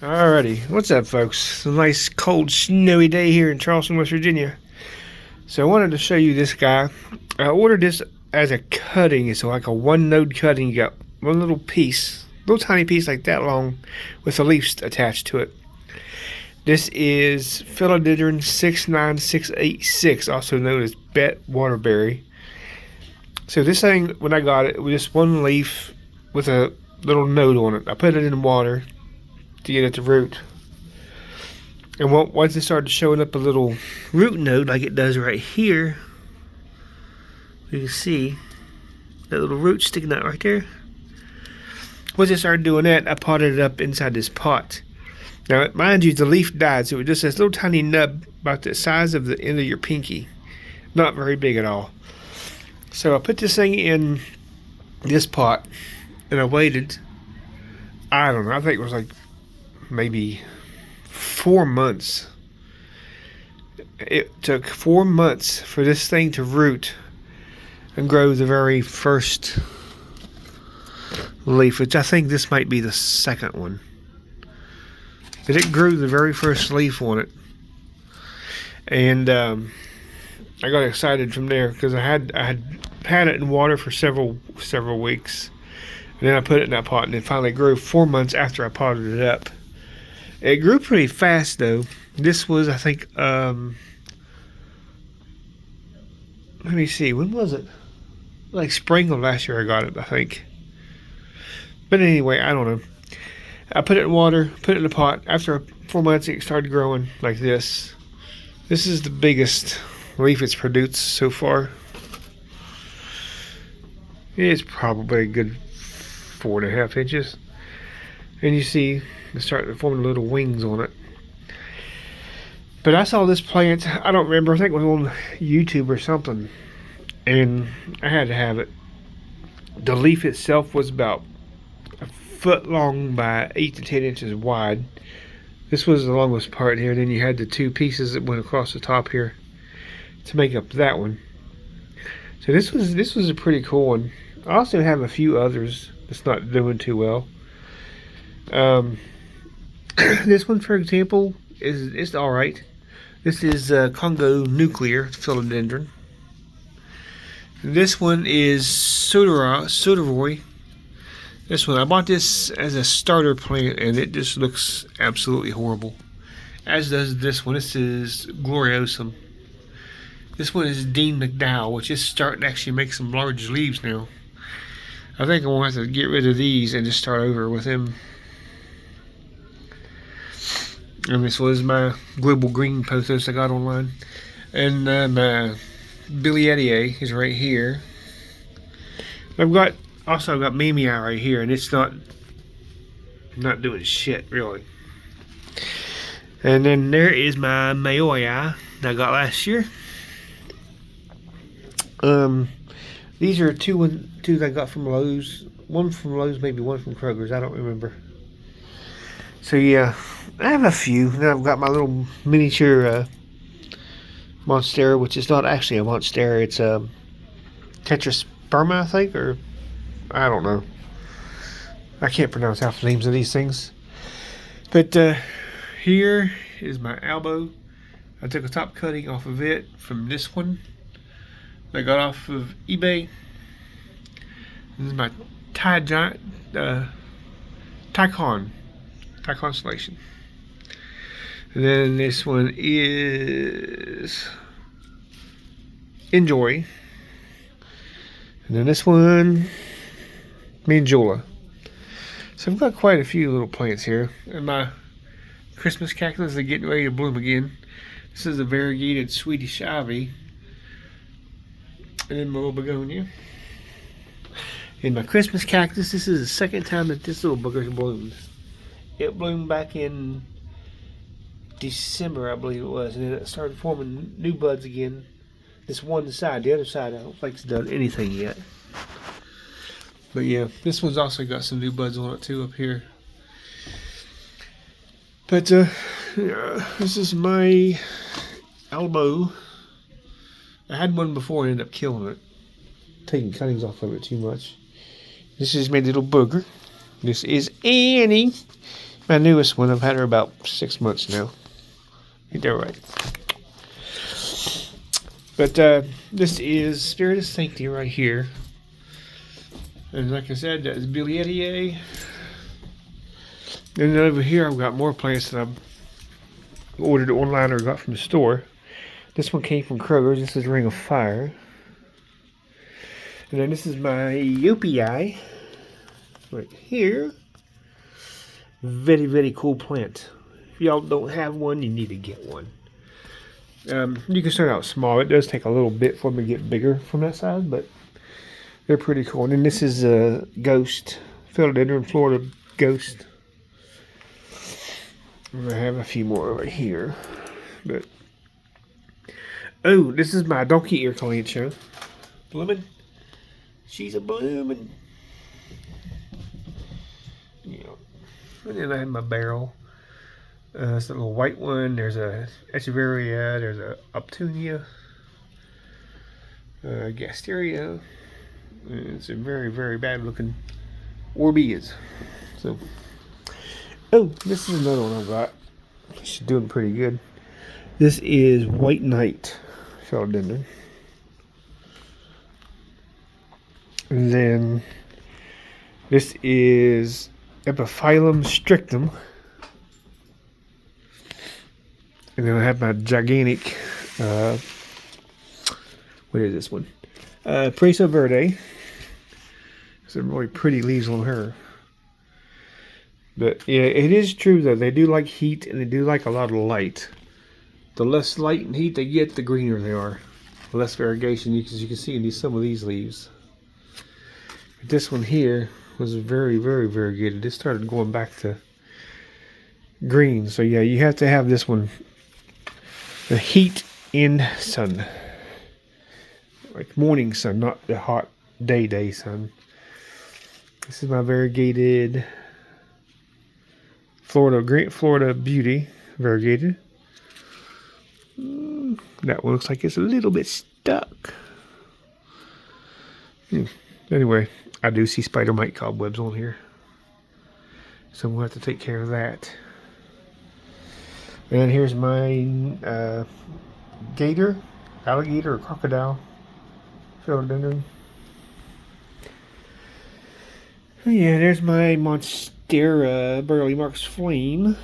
Alrighty, what's up, folks? It's a nice, cold, snowy day here in Charleston, West Virginia. So I wanted to show you this guy. I ordered this as a cutting. It's like a one-node cutting. You got one little piece, little tiny piece like that long, with the leaves attached to it. This is Philodendron 69686, also known as Bet Waterberry. So this thing, when I got it, was just one leaf with a little node on it. I put it in water to get at the root, and once it started showing up a little root node like it does right here, you can see that little root sticking out right there. Once it started doing that, I potted it up inside this pot. Now mind you, the leaf died, so it just has a little tiny nub about the size of the end of your pinky, not very big at all. So I put this thing in this pot and I waited, I don't know, I think it was like maybe 4 months. It took 4 months for this thing to root and grow the very first leaf, which I think this might be the second one. But it grew the very first leaf on it, and I got excited from there because I had it in water for several weeks, and then I put it in that pot, and it finally grew 4 months after I potted it up. It grew pretty fast though. This was, I think, let me see, when was it? Like spring of last year I got it, I think. But anyway, I don't know. I put it in water, put it in the pot. After 4 months, it started growing like this. This is the biggest leaf it's produced so far. It's probably a good 4.5 inches. And you see, it's starting to form little wings on it. But I saw this plant, I don't remember, I think it was on YouTube or something, and I had to have it. The leaf itself was about a foot long by 8 to 10 inches wide. This was the longest part here. Then you had the two pieces that went across the top here to make up that one. So this was a pretty cool one. I also have a few others that's not doing too well. This one, for example, is all right. This is Congo nuclear philodendron. This one is Soderoy. This one, I bought this as a starter plant, and it just looks absolutely horrible. As does this one. This is Gloriosum. This one is Dean McDowell, which is starting to actually make some large leaves now. I think I'm going to have to get rid of these and just start over with him. And this was my global green pothos I got online. And my Billy Edier is right here. I've got Mamie Eye right here, and it's not doing shit really. And then there is my Mayoi Eye that I got last year. These are two that I got from Lowe's. One from Lowe's, maybe one from Kroger's. I don't remember. So yeah, I have a few. Then I've got my little miniature Monstera, which is not actually a Monstera. It's a Tetrasperma, I think, or I don't know. I can't pronounce half the names of these things. But here is my elbow. I took a top cutting off of it from this one that I got off of eBay. This is my Ty Constellation. And then this one is Enjoy. And then this one, Manjula. So I've got quite a few little plants here. And my Christmas cactus are getting ready to bloom again. This is a variegated Swedish ivy. And then my little begonia. And my Christmas cactus, this is the second time that this little booger bloomed. It bloomed back in December, I believe it was, and then it started forming new buds again. This one side, the other side, I don't think it's done anything yet. But yeah, this one's also got some new buds on it too up here. But this is my elbow. I had one before and ended up killing it, taking cuttings off of it too much. This is my little booger. This is Annie. My newest one, I've had her about 6 months now. Ain't that right? But this is Spirit of Sanctity right here. And like I said, that's Philodendron. And then over here I've got more plants that I've ordered online or got from the store. This one came from Kroger's. This is Ring of Fire. And then this is my Yopii right here. Very, very cool plant. If y'all don't have one, you need to get one. You can start out small. It does take a little bit for them to get bigger from that side, but they're pretty cool. And then this is a Ghost, Philodendron, Florida Ghost. I have a few more over here, but oh, this is my donkey ear calancho. Bloomin'. She's a bloomin'. Yeah. And then I have my barrel. It's a little white one. There's a Echeveria. There's a Optunia. Gasteria. It's a very, very bad looking Orbeez. So, oh, this is another one I've got. She's doing pretty good. This is White Knight Philodendron. And then this is Epiphyllum strictum. And then I have my gigantic, what is this one? Preso Verde. Some really pretty leaves on her. But yeah, it is true though. They do like heat and they do like a lot of light. The less light and heat they get, the greener they are. The less variegation, as you can see in some of these leaves. But this one here was very, very, very good. It just started going back to green. So yeah, you have to have this one. The heat in sun. Like morning sun, not the hot day sun. This is my variegated Florida Beauty variegated. That one looks like it's a little bit stuck. Anyway, I do see spider mite cobwebs on here, so we'll have to take care of that. And here's my alligator or crocodile philodendron. Oh yeah, there's my Monstera Burley Marks Flame.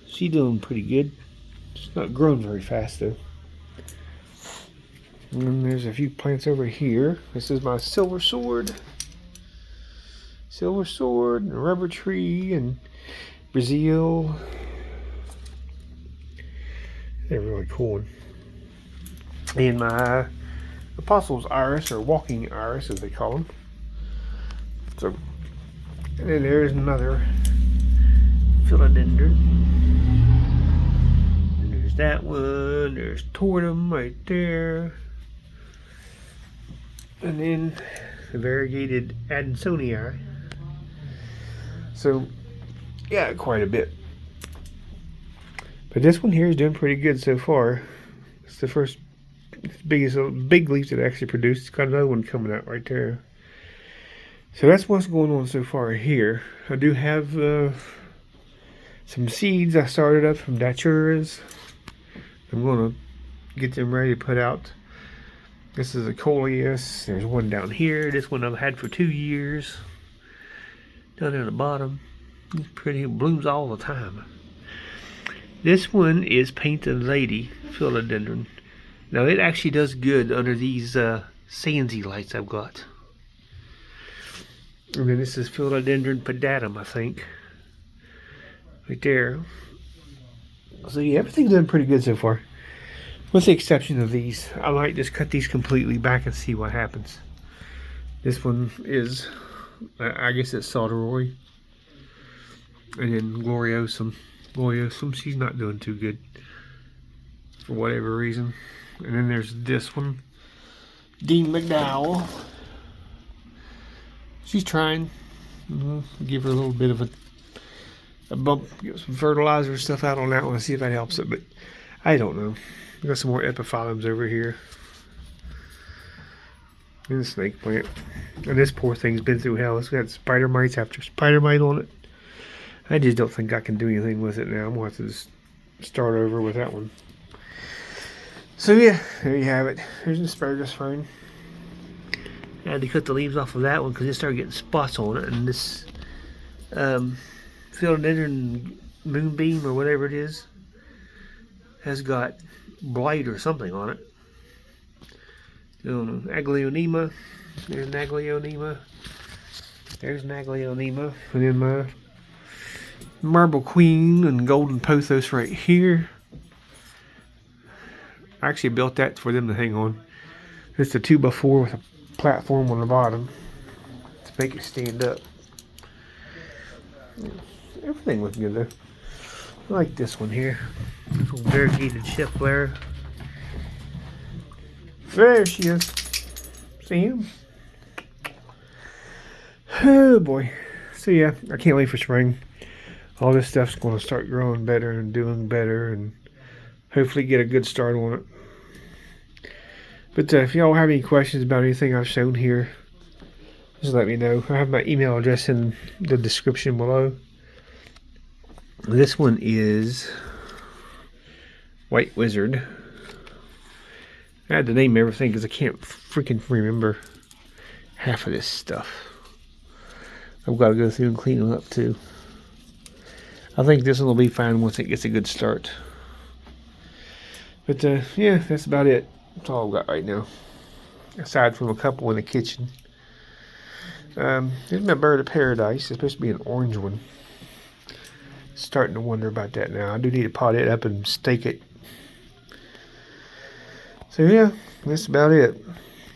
She's doing pretty good. It's not growing very fast though. And then there's a few plants over here. This is my Silver Sword, and Rubber Tree, and Brazil. They're really cool. And my Apostles Iris, or Walking Iris as they call them. So, and then there's another Philodendron. And there's that one. There's Tortum right there. And then the variegated Adansonii. So, yeah, quite a bit. But this one here is doing pretty good so far. It's the first big leaf that I actually produced. It's got another one coming out right there. So that's what's going on so far here. I do have some seeds I started up from Daturas. I'm going to get them ready to put out. This is a Coleus. There's one down here. This one I've had for 2 years. Down there at the bottom. It's pretty. It blooms all the time. This one is Painted Lady Philodendron. Now it actually does good under these Sandsy lights I've got. And then this is Philodendron pedatum, I think. Right there. So yeah, everything's done pretty good so far. With the exception of these. I might just cut these completely back and see what happens. This one is, I guess it's Sauderoy. And then Gloriosum, she's not doing too good. For whatever reason. And then there's this one. Dean McDowell. She's trying. Give her a little bit of a bump. Get some fertilizer and stuff out on that one. See if that helps it. But I don't know. We got some more epiphyllums over here. And the snake plant. And this poor thing's been through hell. It's got spider mites after spider mite on it. I just don't think I can do anything with it now. I'm going to have to just start over with that one. So yeah, there you have it. Here's an asparagus fern. I had to cut the leaves off of that one because it started getting spots on it, and this philodendron moonbeam or whatever it is has got blight or something on it. Aglaonema. There's an aglaonema. There's an aglaonema. And then my marble queen and golden pothos right here. I actually built that for them to hang on. It's a 2x4 with a platform on the bottom to make it stand up. Everything looks good though. I like this one here. This little variegated chef flare. There she is. See him? Oh boy. So yeah, I can't wait for spring. All this stuff's going to start growing better and doing better, and hopefully get a good start on it. But if y'all have any questions about anything I've shown here, just let me know. I have my email address in the description below. This one is White Wizard. I had to name everything because I can't freaking remember half of this stuff. I've got to go through and clean them up too. I think this one will be fine once it gets a good start. But yeah, that's about it. That's all I've got right now. Aside from a couple in the kitchen. Here's my bird of paradise. It's supposed to be an orange one. Starting to wonder about that now. I do need to pot it up and stake it. So yeah, that's about it.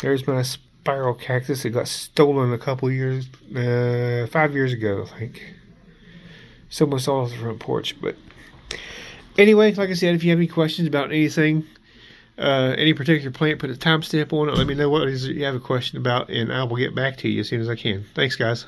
There's my spiral cactus. It got stolen a couple years, 5 years ago, I think. Someone saw it off the front porch. But anyway, like I said, if you have any questions about anything, any particular plant, put a timestamp on it. Let me know what it is you have a question about, and I will get back to you as soon as I can. Thanks, guys.